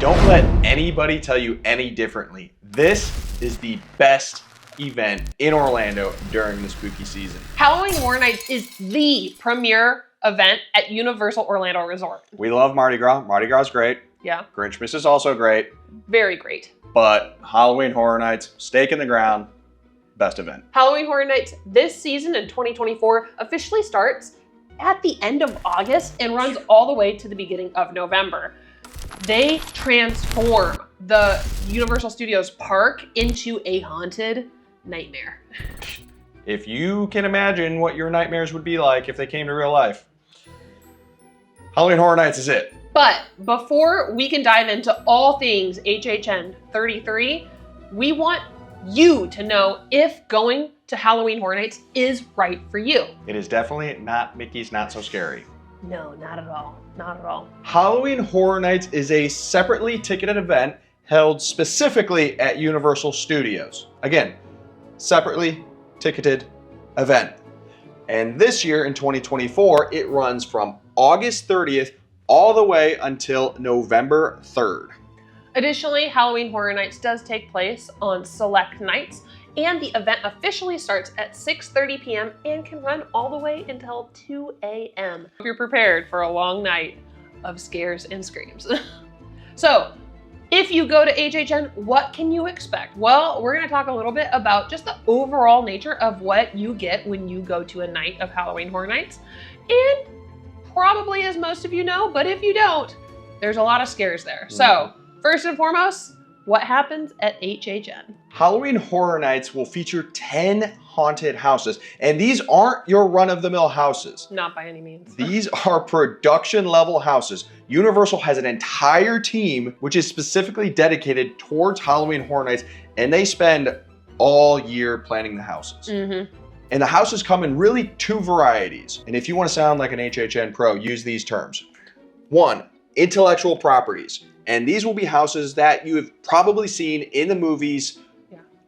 Don't let anybody tell you any differently. This is the best event in Orlando during the spooky season. Halloween Horror Nights is the premier event at Universal Orlando Resort. We love Mardi Gras. Mardi Gras is great. Yeah. Grinchmas is also great. Very great. But Halloween Horror Nights, stake in the ground, best event. Halloween Horror Nights this season in 2024 officially starts at the end of August and runs all the way to the beginning of November. They transform the Universal Studios park into a haunted nightmare. If you can imagine what your nightmares would be like if they came to real life, Halloween Horror Nights is it. But before we can dive into all things HHN 33, we want you to know if going to Halloween Horror Nights is right for you. It is definitely not Mickey's Not So Scary. No, not at all. Not at all. Halloween Horror Nights is a separately ticketed event held specifically at Universal Studios. Again, separately ticketed event. And this year in 2024, it runs from August 30th all the way until November 3rd. Additionally, Halloween Horror Nights does take place on select nights, and the event officially starts at 6:30 p.m. and can run all the way until 2 a.m. Hope you're prepared for a long night of scares and screams. So, if you go to HHN, what can you expect? Well, we're gonna talk a little bit about just the overall nature of what you get when you go to a night of Halloween Horror Nights. And probably, as most of you know, but if you don't, there's a lot of scares there. So, first and foremost, what happens at HHN? Halloween Horror Nights will feature 10 haunted houses, and these aren't your run-of-the-mill houses. Not by any means. These are production-level houses. Universal has an entire team which is specifically dedicated towards Halloween Horror Nights, and they spend all year planning the houses. And the houses come in really two varieties. And if you want to sound like an HHN pro, use these terms. One, intellectual properties. And these will be houses that you have probably seen in the movies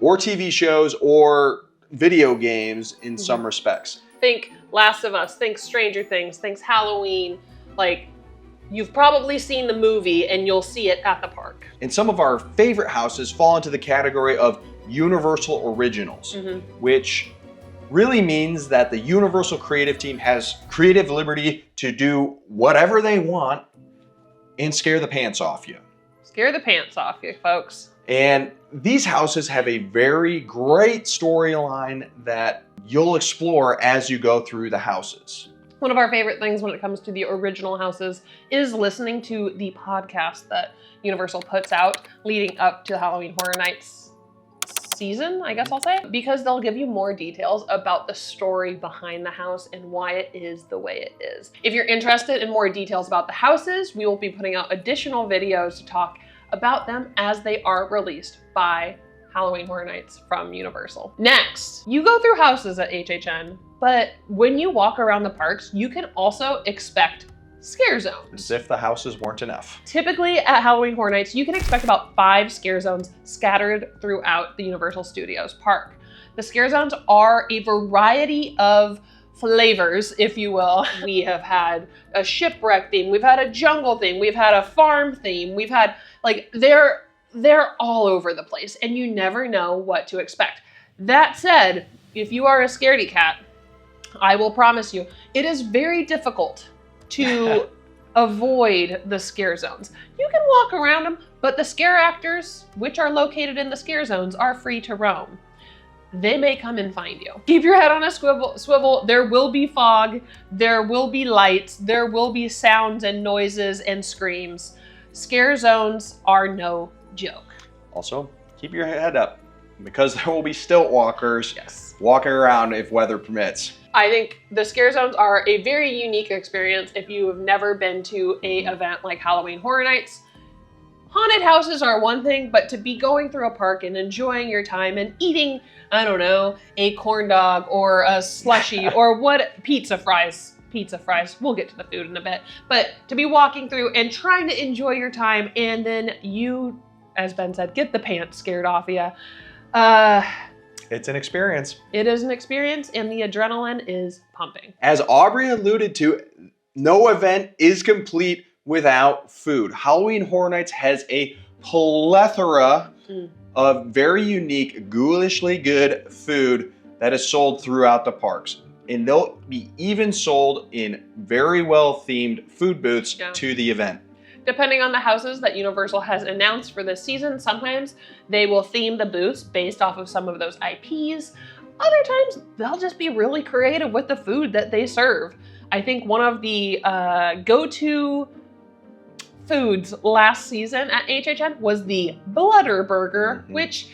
or TV shows or video games in some respects. Think Last of Us, think Stranger Things, think Halloween. Like, you've probably seen the movie and you'll see it at the park. And some of our favorite houses fall into the category of Universal Originals, which really means that the Universal creative team has creative liberty to do whatever they want and scare the pants off you. Scare the pants off you, folks. And these houses have a very great storyline that you'll explore as you go through the houses. One of our favorite things when it comes to the original houses is listening to the podcast that Universal puts out leading up to Halloween Horror Nights season, I guess I'll say, because they'll give you more details about the story behind the house and why it is the way it is. If you're interested in more details about the houses, we will be putting out additional videos to talk about them as they are released by Halloween Horror Nights from Universal. Next, you go through houses at HHN, but when you walk around the parks, you can also expect scare zones. As if the houses weren't enough. Typically at Halloween Horror Nights, you can expect about 5 scare zones scattered throughout the Universal Studios park. The scare zones are a variety of flavors, if you will. We have had a shipwreck theme, we've had a jungle theme, we've had a farm theme, we've had, like, they're all over the place and you never know what to expect. That said, if you are a scaredy cat, I will promise you, it is very difficult to avoid the scare zones. You can walk around them, but the scare actors, which are located in the scare zones, are free to roam. They may come and find you. Keep your head on a swivel. There will be fog, there will be lights, there will be sounds and noises and screams. Scare zones are no joke. Also, keep your head up because there will be stilt walkers walking around if weather permits. I think the scare zones are a very unique experience if you have never been to an event like Halloween Horror Nights. Haunted houses are one thing, but to be going through a park and enjoying your time and eating, I don't know, a corn dog or a slushie or pizza fries, we'll get to the food in a bit, but to be walking through and trying to enjoy your time and then you, as Ben said, get the pants scared off you. It's an experience. It is an experience and the adrenaline is pumping. As Aubrey alluded to, no event is complete without food. Halloween Horror Nights has a plethora of very unique, ghoulishly good food that is sold throughout the parks. And they'll be even sold in very well themed food booths to the event. Depending on the houses that Universal has announced for this season, sometimes they will theme the booths based off of some of those IPs. Other times, they'll just be really creative with the food that they serve. I think one of the go-to foods last season at HHN was the Bloody Burger, which,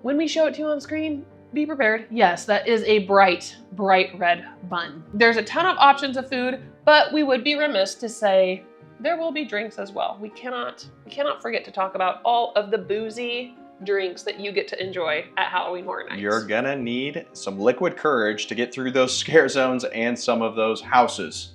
when we show it to you on screen, be prepared. Yes, that is a bright red bun. There's a ton of options of food, but we would be remiss to say there will be drinks as well. We cannot forget to talk about all of the boozy drinks that you get to enjoy at Halloween Horror Nights. You're gonna need some liquid courage to get through those scare zones and some of those houses.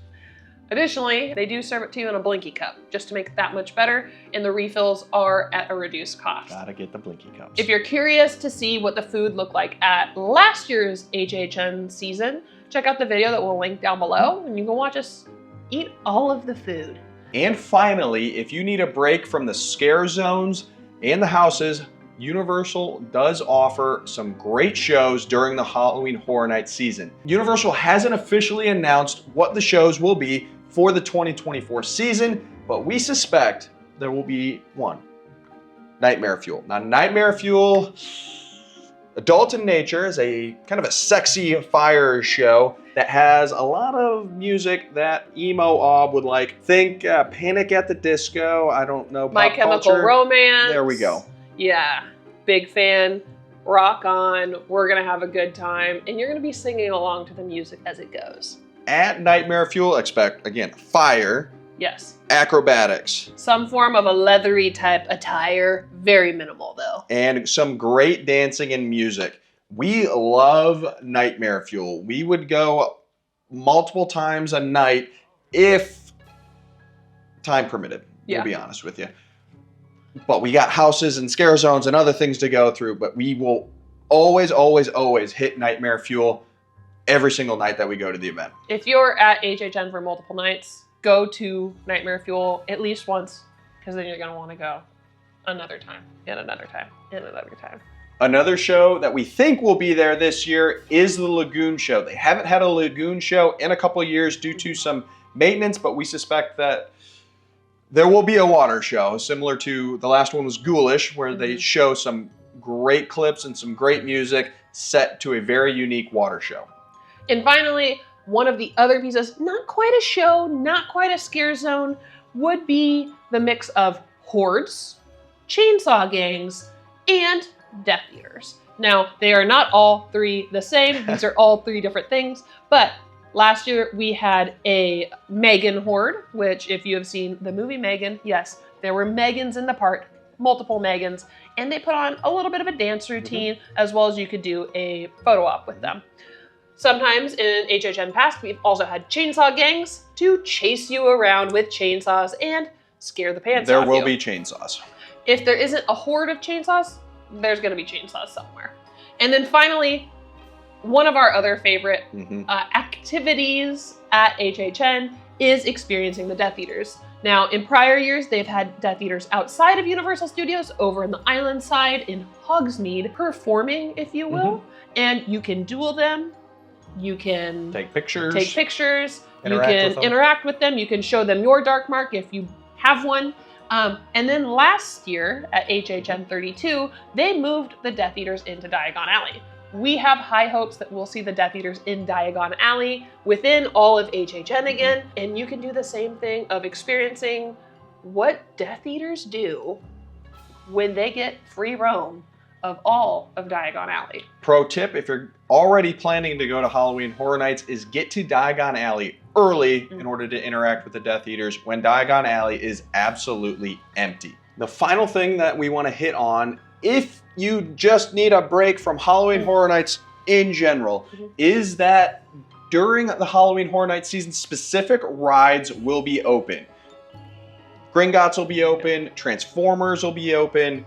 Additionally, they do serve it to you in a blinky cup, just to make it that much better, and the refills are at a reduced cost. Gotta get the blinky cups. If you're curious to see what the food looked like at last year's HHN season, check out the video that we'll link down below, and you can watch us eat all of the food. And finally, if you need a break from the scare zones and the houses, Universal does offer some great shows during the Halloween Horror Nights season. Universal hasn't officially announced what the shows will be for the 2024 season, but we suspect there will be one. Nightmare Fuel. Now, Nightmare Fuel, adult in nature, is a kind of a sexy fire show that has a lot of music that emo ob would like. Think Panic at the Disco, I don't know, My Chemical Romance. There we go. Yeah, big fan. Rock on. We're gonna have a good time, and you're gonna be singing along to the music as it goes. At Nightmare Fuel, expect, again, fire. Yes. Acrobatics. Some form of a leathery type attire. Very minimal, though. And some great dancing and music. We love Nightmare Fuel. We would go multiple times a night if time permitted, to be honest with you. But we got houses and scare zones and other things to go through, but we will always, always, always hit Nightmare Fuel every single night that we go to the event. If you're at HHN for multiple nights, go to Nightmare Fuel at least once, because then you're going to want to go another time, and another time, and another time. Another show that we think will be there this year is the Lagoon Show. They haven't had a Lagoon Show in a couple of years due to some maintenance, but we suspect that there will be a water show, similar to the last one was Ghoulish, where they show some great clips and some great music set to a very unique water show. And finally, one of the other pieces, not quite a show, not quite a scare zone, would be the mix of hordes, chainsaw gangs, and Death Eaters. Now, they are not all three the same. These are all three different things, but last year we had a Megan horde, which if you have seen the movie Megan, yes, there were Megans in the park, multiple Megans, and they put on a little bit of a dance routine as well as you could do a photo op with them. Sometimes in HHN past, we've also had chainsaw gangs to chase you around with chainsaws and scare the pants off you. There will be chainsaws. If there isn't a horde of chainsaws, there's going to be chainsaws somewhere. And then finally, one of our other favorite activities at HHN is experiencing the Death Eaters. Now, in prior years, they've had Death Eaters outside of Universal Studios, over in the island side in Hogsmeade, performing, if you will. And you can duel them. You can take pictures. You can interact with them. You can show them your dark mark if you have one. And then last year at HHN 32, they moved the Death Eaters into Diagon Alley. We have high hopes that we'll see the Death Eaters in Diagon Alley within all of HHN again. And you can do the same thing of experiencing what Death Eaters do when they get free roam of all of Diagon Alley. Pro tip, if you're already planning to go to Halloween Horror Nights, is get to Diagon Alley early in order to interact with the Death Eaters when Diagon Alley is absolutely empty. The final thing that we want to hit on, if you just need a break from Halloween Horror Nights in general, is that during the Halloween Horror Nights season, specific rides will be open. Gringotts will be open, Transformers will be open,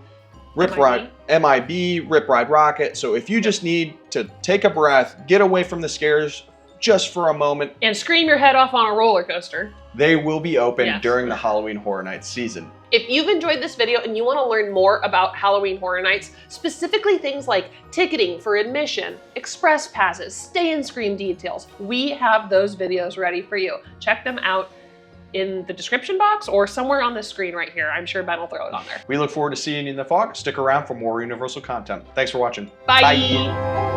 Rip Ride Rocket. So if you just need to take a breath, get away from the scares just for a moment. And scream your head off on a roller coaster. they will be open Yes. during the Halloween Horror Nights season. If you've enjoyed this video and you want to learn more about Halloween Horror Nights, specifically things like ticketing for admission, express passes, stay and scream details, we have those videos ready for you. Check them out in the description box or somewhere on the screen right here. I'm sure Ben will throw it on there. We look forward to seeing you in the fog. Stick around for more Universal content. Thanks for watching. Bye.